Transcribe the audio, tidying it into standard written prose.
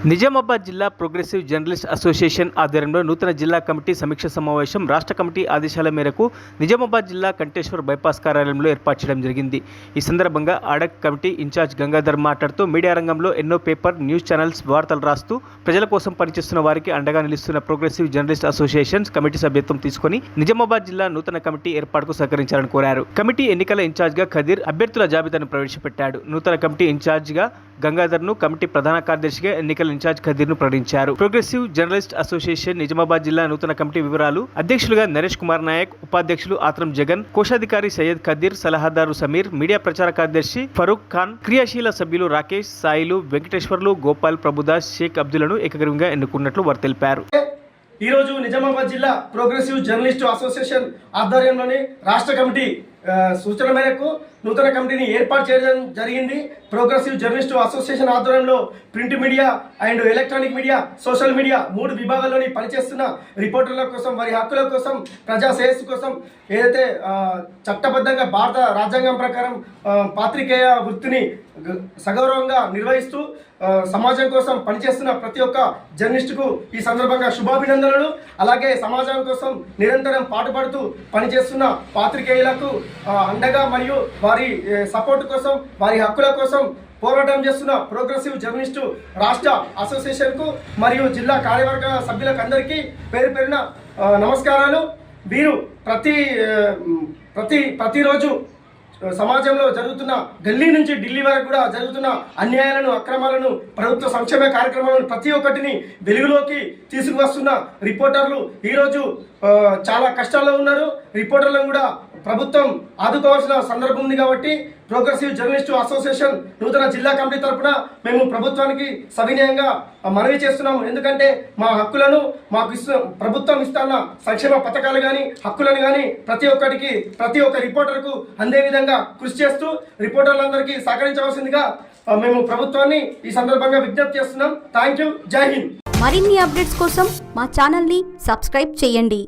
నిజామాబాద్ జిల్లా progressive journalist association ఆధ్వర్యంలో నూతన జిల్లా కమిటీ సమీక్ష సమావేశం రాష్ట్ర కమిటీ ఆదేశాల మేరకు నిజామాబాద్ జిల్లా కంటేశ్వర్ బైపాస్ కార్యాలయంలో ఏర్పాటు చేయడం జరిగింది. ఈ సందర్భంగా ఆడక్ కమిటీ ఇన్ఛార్జ్ గంగాధర్ మాట్లాడుతూ మీడియా రంగంలో ఎన్నో పేపర్ న్యూస్ ఛానల్స్ వార్తలు రాస్తూ ప్రజల కోసం పనిచేస్తున్న వారికి అండగా నిలుస్తున్న ప్రోగ్రెసివ్ జర్నలిస్ట్ అసోసియేషన్ కమిటీ సభ్యత్వం తీసుకుని నిజామాబాద్ జిల్లా నూతన కమిటీ ఏర్పాటుకు సహకరించాలని కోరారు. కమిటీ ఎన్నికల ఇన్ఛార్జ్గా ఖదీర్ అభ్యర్థుల జాబితాను ప్రవేశపెట్టాడు. నూతన కమిటీ ఇన్ఛార్జిగా గంగాధర్ను, కమిటీ ప్రధాన కార్యదర్శిగా ఎన్నికల ఇన్ఛార్జ్ ఖదీర్ను ప్రకటించారు. ప్రోగ్రెసివ్ జర్నలిస్ట్ అసోసియేషన్ నిజామాబాద్ జిల్లా నూతన కమిటీ వివరాలు: అధ్యక్షులుగా నరేష్ కుమార్ నాయక్, ఉపాధ్యక్షులు ఆత్రం జగన్, కోశాధికారి సయ్యద్ ఖదీర్, సలహాదారు సమీర్, మీడియా ప్రచార కార్యదర్శి ఫరూక్ ఖాన్, క్రియాశీల సభ్యులు రాకేష్, సాయిలు, వెంకటేశ్వర్లు, గోపాల్, ప్రభుదాస్, షేక్ అబ్దుల్లను ఏకగ్రీవంగా ఎన్నుకున్నట్లు వారు తెలిపారు. ఈ రోజు నిజామాబాద్ జిల్లా ప్రోగ్రెసివ్ జర్నలిస్ట్ అసోసియేషన్ ఆధ్వర్యంలోని రాష్ట్ర కమిటీ సూచన మేరకు నూతన కమిటీని ఏర్పాటు చేయడం జరిగింది. ప్రోగ్రెసివ్ జర్నలిస్ట్ అసోసియేషన్ ఆధ్వర్యంలో print media and electronic media, social media 3 విభాగాల్లోని పనిచేస్తున్న రిపోర్టర్ల కోసం, వారి హక్కుల కోసం, ప్రజా శ్రేయస్సు కోసం ఏదైతే చట్టబద్ధంగా భారత రాజ్యాంగం ప్రకారం పాత్రికేయ వృత్తిని సగౌరవంగా నిర్వహిస్తూ సమాజం కోసం పనిచేస్తున్న ప్రతి ఒక్క జర్నలిస్టుకు ఈ సందర్భంగా శుభాభినందనలు. అలాగే సమాజం కోసం నిరంతరం పాటుపడుతూ పనిచేస్తున్న పాత్రికేయులకు అండగా మరియు వారి సపోర్ట్ కోసం, వారి హక్కుల కోసం పోరాటం చేస్తున్న ప్రోగ్రెసివ్ జర్నలిస్టు రాష్ట్ర అసోసియేషన్కు మరియు జిల్లా కార్యవర్గ సభ్యులకు అందరికీ పేరు పేరున నమస్కారాలు. వీరు ప్రతిరోజు సమాజంలో జరుగుతున్న గల్లీ నుంచి ఢిల్లీ వరకు కూడా జరుగుతున్న అన్యాయాలను, అక్రమాలను, ప్రభుత్వ సంక్షేమ కార్యక్రమాలను ప్రతి ఒక్కటిని వెలుగులోకి తీసుకువస్తున్న రిపోర్టర్లు ఈరోజు చాలా కష్టాల్లో ఉన్నారు. రిపోర్టర్లను కూడా ప్రభుత్వం ఆదుకోవాల్సిన సందర్భం ఉంది. కాబట్టి ప్రోగ్రెసివ్ జర్నలిస్టు అసోసియేషన్ నూతన జిల్లా కమిటీ తరఫున మేము ప్రభుత్వానికి సవినయంగా మనవి చేస్తున్నాము. ఎందుకంటే మా హక్కులను ప్రభుత్వం ఇస్తున్న సంక్షేమ పథకాలు కానీ, హక్కులను కానీ ప్రతి ఒక్క రిపోర్టర్కు అందే విధంగా కృషి చేస్తూ రిపోర్టర్లందరికీ సహకరించవలసిందిగా మేము ప్రభుత్వాన్ని ఈ సందర్భంగా విజ్ఞప్తి చేస్తున్నాం. Thank you. జై హింద్. మరిన్ని అప్డేట్స్ కోసం మా ఛానల్ని సబ్స్క్రైబ్ చేయండి.